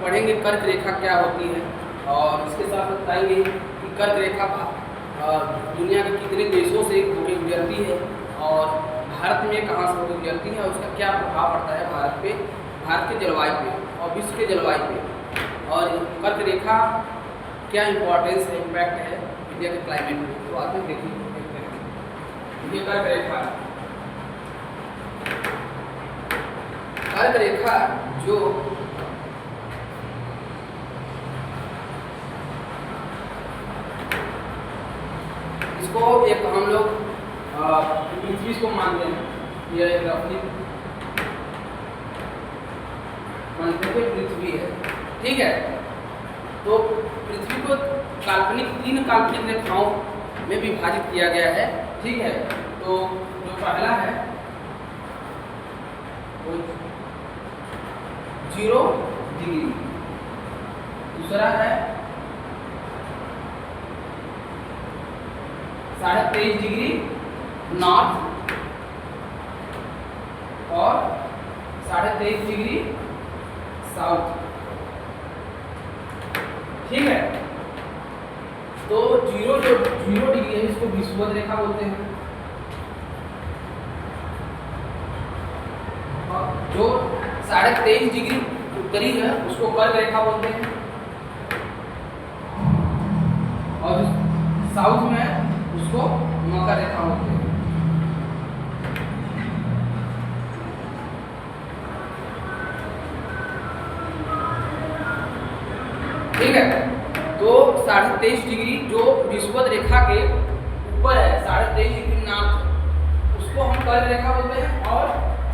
पढ़ेंगे कर्क रेखा क्या होती है, और इसके साथ बताएंगे कि कर्क रेखा दुनिया के कितने देशों से होकर गुजरती है और भारत में कहाँ से होकर गुजरती है और उसका क्या प्रभाव पड़ता है भारत पे, भारत के जलवायु पे और विश्व के जलवायु पे, और कर्क रेखा क्या इम्पोर्टेंस है, इम्पैक्ट है इंडिया के क्लाइमेट में। तो आते हैं देखिए ये कर्क रेखा, कर्क रेखा जो इसको एक हम लोग पृथ्वी को मानते हैं, यह एक रफली मानते हैं पृथ्वी है, ठीक है। तो पृथ्वी को तीन काल्पनिक रेखाओं में विभाजित किया गया है, ठीक है। तो जो पहला है वो 0 डिग्री, दूसरा है 23.5 डिग्री नॉर्थ और 23.5 डिग्री साउथ, ठीक है। तो 0 डिग्री है इसको विषुवत रेखा बोलते हैं, और जो 23.5 डिग्री उत्तरी है उसको कर्क रेखा बोलते हैं, और साउथ में उसको मकर रेखा बोलते हैं। ठीक है, तो 23.5 डिग्री जो विषुवत रेखा के ऊपर है, 23.5 डिग्री नॉर्थ उसको हम कर्क रेखा बोलते हैं, और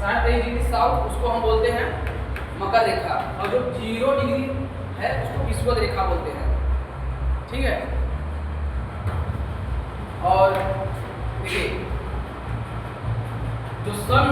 23.5 डिग्री साउथ उसको हम बोलते हैं मकर रेखा, और जो 0 डिग्री है उसको विषुवत रेखा बोलते हैं, ठीक है। और देखिए जो सन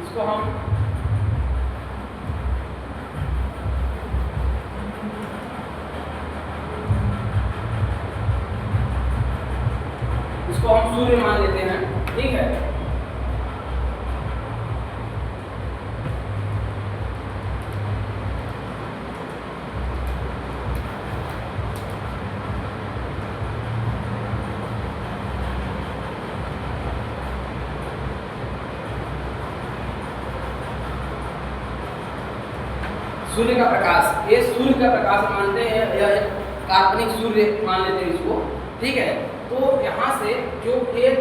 इसको हम सूर्य मान लेते हैं, ठीक है। सूर्य का प्रकाश, ये सूर्य का प्रकाश मानते हैं, यह काल्पनिक सूर्य मान लेते हैं इसको, ठीक है। तो यहाँ से जो एक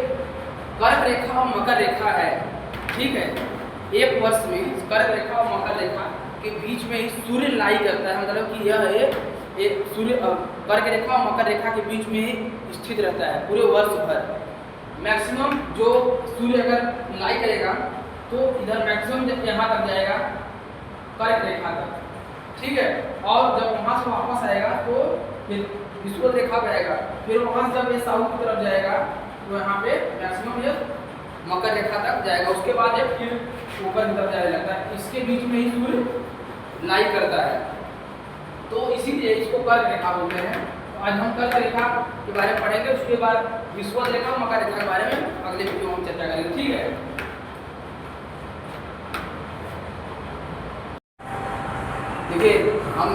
कर्क रेखा और मकर रेखा है, ठीक है, एक वर्ष में कर्क रेखा और मकर रेखा के बीच में ही सूर्य लाई करता है, मतलब कि यह एक सूर्य कर्क रेखा और मकर रेखा के बीच में ही स्थित रहता है पूरे वर्ष भर। मैक्सिमम जो सूर्य अगर लाई करेगा तो इधर मैक्सिमम जब यहाँ तक जाएगा कर्क रेखा तक, ठीक है, और जब वहाँ से वापस आएगा तो फिर विषुवत रेखा पे आएगा, फिर वहाँ से जब ये साउथ की तरफ जाएगा तो यहाँ पे मैक्सिमम ये मकर रेखा तक जाएगा, उसके बाद ये फिर ऊपर की तरफ जाने लगता है, इसके बीच में ही सूर्य लाई करता है, तो इसीलिए इसको कर्क रेखा बोलते हैं। तो आज हम कर्क रेखा के बारे में पढ़ेंगे, उसके बाद विषुवत रेखा और मकर रेखा के बारे में अगले वीडियो में हम चर्चा करेंगे, ठीक है। देखिए हम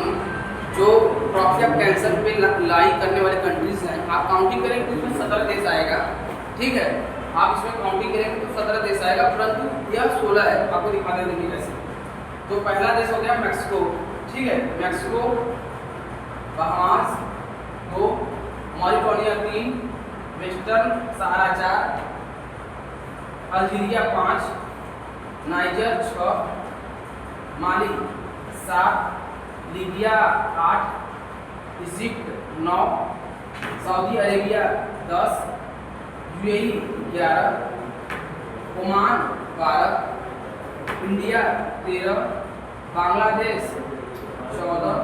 जो ट्रॉफी ऑफ कैंसर पे लाई करने वाले कंट्रीज हैं, आप काउंटिंग करेंगे तो इसमें 17 देश आएगा, ठीक है। आप इसमें काउंटिंग करेंगे तो 17 देश आएगा, परंतु यह 16 है, आपको दिखा देंगे कैसे। तो पहला देश हो गया मैक्सिको, ठीक है, मैक्सिको, बहामास 2, मॉरिटोनिया 3, वेस्टर्न सहारा 4, अल्जीरिया 5, नाइजर 6, माली 7, Libya 8, Egypt 9, Saudi Arabia 10, UAE 11, Oman 12, India 13, Bangladesh 14,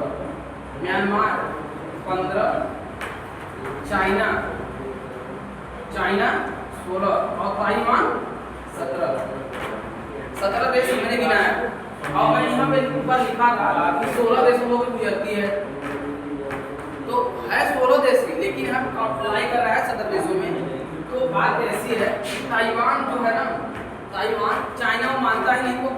Myanmar 15, China 16 और ताइवान 17 देश मैंने गिना है। और मैंने यहाँ पे ऊपर लिखा था कि 16 देशों को गुजरती है, तो है 16 देश ही, लेकिन हम अप्लाई कर रहा है 17 देशों में। तो बात ऐसी है कि ताइवान जो है ना, ताइवान चाइना मानता ही नहीं, वो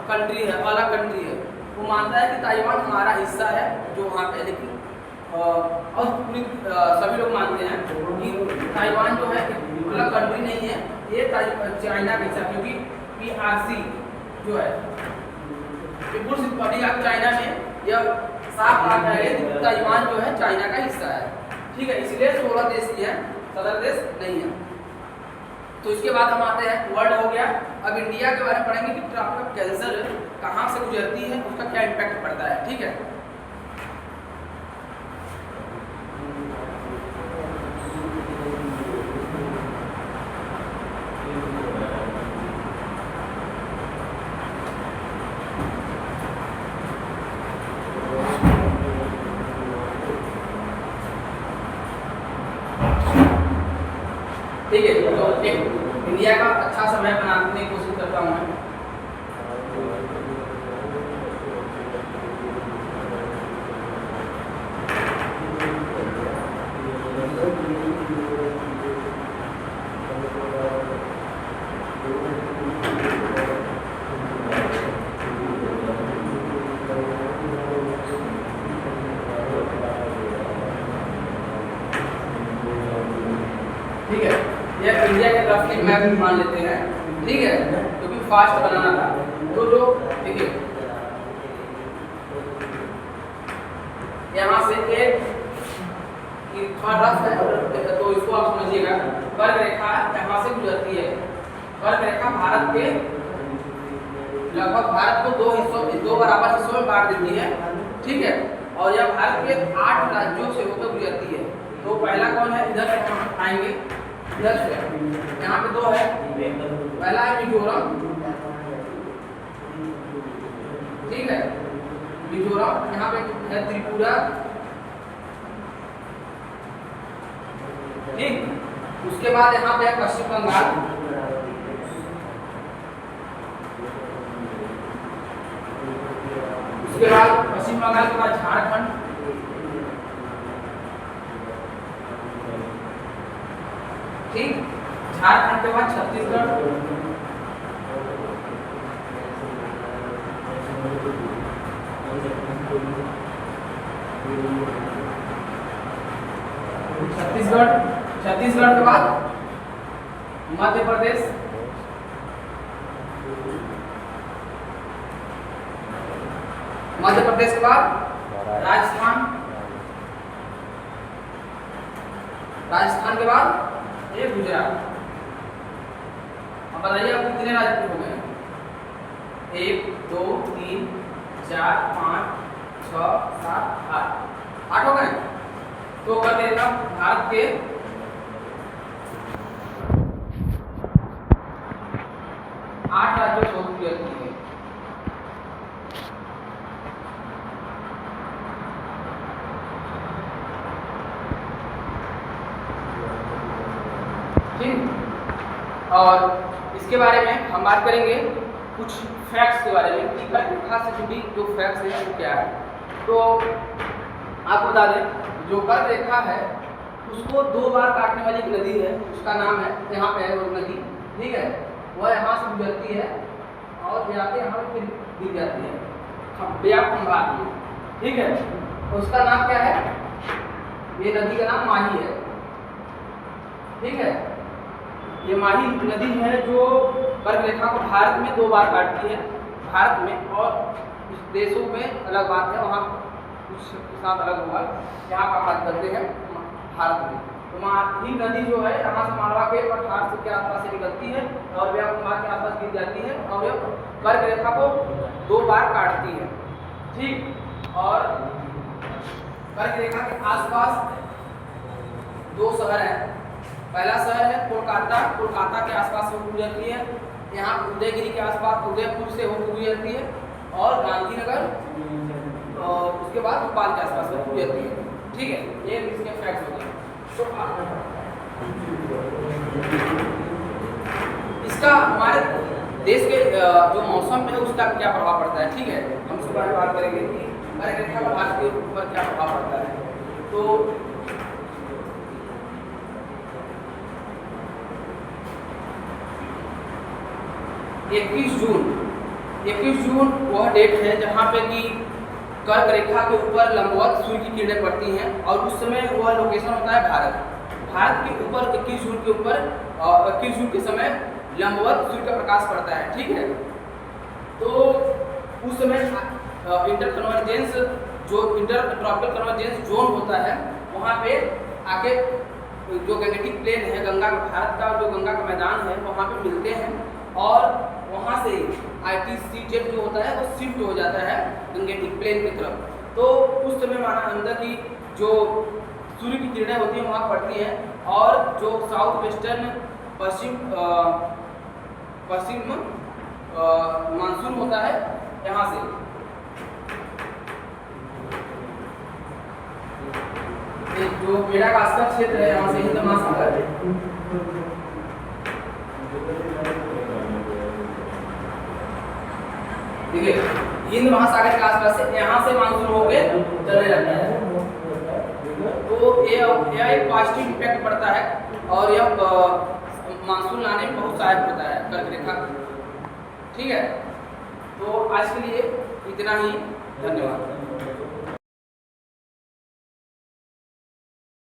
कंट्री है, अलग कंट्री है, वो मानता है कि ताइवान हमारा हिस्सा है जो वहाँ पे, लेकिन और पूरी सभी लोग मानते हैं कि ताइवान जो है अलग कंट्री नहीं है, ये चाइना का हिस्सा, क्योंकि PRC जो है पीपुल्स रिपब्लिक ऑफ चाइना में यह साफ कहा गया है कि ताइवान जो है चाइना का हिस्सा है, ठीक है। इसलिए 16 देश ही है, 17 देश नहीं है। तो इसके बाद हम आते हैं, वर्ल्ड हो गया। अब इंडिया के बारे में पढ़ेंगे कि ट्रैफिक ऑफ कैंसर कहाँ से गुजरती है, उसका क्या इम्पैक्ट पड़ता है, ठीक है। ठीक है, तो एक इंडिया का अच्छा समय बनाने की कोशिश करता हूँ मैं। ठीक है, यह इंडिया के रफली मैप मान लेते हैं, ठीक है, क्योंकि फास्ट बनाना था। तो जो देखिए यहाँ से एक थोड़ा रफ है, तो इसको आप समझिएगा। कर्क रेखा यहाँ से गुजरती है। कर्क रेखा भारत के लगभग भारत को दो बराबर हिस्सों में बांट देती है, ठीक है। और यह भारत के 8 राज्यों से होकर गुजरती है। तो पहला कौन है, इधर से हम आएंगे, इधर से यहाँ पे 2 है। पहला है मिजोरम, ठीक है, मिजोरम। यहाँ पे है त्रिपुरा, ठीक। उसके बाद यहाँ पे है पश्चिम बंगाल, उसके बाद पश्चिम बंगाल के बाद झारखंड, ठीक। झारखंड के बाद छत्तीसगढ़, छत्तीसगढ़ के बाद मध्य प्रदेश, मध्य प्रदेश के बाद राजस्थान, राजस्थान के बाद ये गुजरात। अब बताइए आप कितने राज्य हो गए, 1 2 3 4 5 6 7 8 हो गए। तो कर देगा भारत के 8 राज्यों को क्लियर किए। ठीक, और इसके बारे में हम बात करेंगे कुछ फैक्ट्स के बारे में कि कर्क रेखा से जुड़ी जो फैक्ट्स हैं वो क्या है। तो आपको बता दें, जो कर्क रेखा है उसको 2 बार काटने वाली एक नदी है, उसका नाम है, यहाँ पे है वो नदी, ठीक है। वह यहाँ से गुजरती है और जाके यहाँ पे फिर गिर जाती है, खंभात में, ठीक है। उसका नाम क्या है, ये नदी का नाम माही है, ठीक है। ये माही नदी है जो कर्क रेखा को भारत में 2 बार काटती है, भारत में, और कुछ देशों में अलग बात है, वहाँ कुछ के साथ अलग होगा। यहाँ पर बात करते हैं भारत में। तो माही नदी जो है यहाँ से मालवा के 1800 के आसपास से निकलती है और व्याकुंभा के आसपास गिर जाती है और यह कर्क रेखा को 2 बार काटती है, ठीक। और कर्क रेखा के आसपास 2 शहर हैं। पहला शहर है कोलकाता, कोलकाता के आसपास से गुजरती है। यहाँ उदयगिरी के आसपास उदयपुर से होकर गुजरती है, और गांधीनगर और उसके बाद भोपाल के आसपास से गुजरती है, ठीक है। ये इसके फैक्ट्स हो गए। तो इसका हमारे देश के जो मौसम है उसका क्या प्रभाव पड़ता है, ठीक है। हम इसके बारे में बात करेंगे कि कर्क रेखा का भारत के ऊपर क्या प्रभाव पड़ता है। तो 21 जून वह डेट है जहाँ पे कि कर्क रेखा के ऊपर लंबवत सूर्य की किरणें पड़ती हैं, और उस समय वह लोकेशन होता है भारत के ऊपर 21 जून के ऊपर 21 जून के समय लंबवत सूर्य का प्रकाश पड़ता है। ठीक है, तो उस समय इंटर ट्रॉपिकल कन्वर्जेंस जोन होता है, वहाँ पे आके जो गैंगेटिक प्लेन है गंगा भारत का, जो गंगा का मैदान है वहाँ पे मिलते हैं, और वहाँ से ITCZ जो होता है वो शिफ्ट हो जाता है गैंगेटिक प्लेन की तरफ। तो उस समय माना अंदर की जो सूर्य की किरणें होती हैं वहाँ पड़ती हैं, और जो साउथ वेस्टर्न पश्चिम मानसून होता है यहाँ से, जो मेडागास्कर क्षेत्र है यहाँ से हिंद महासागर, ठीक है, हिंद महासागर के आसपास से यहाँ से मानसून होके चलने लगता है। तो यह एक पॉजिटिव इम्पैक्ट पड़ता है, और यह मानसून लाने में बहुत सहायक होता है कर्क रेखा। ठीक है, तो आज के लिए इतना ही, धन्यवाद।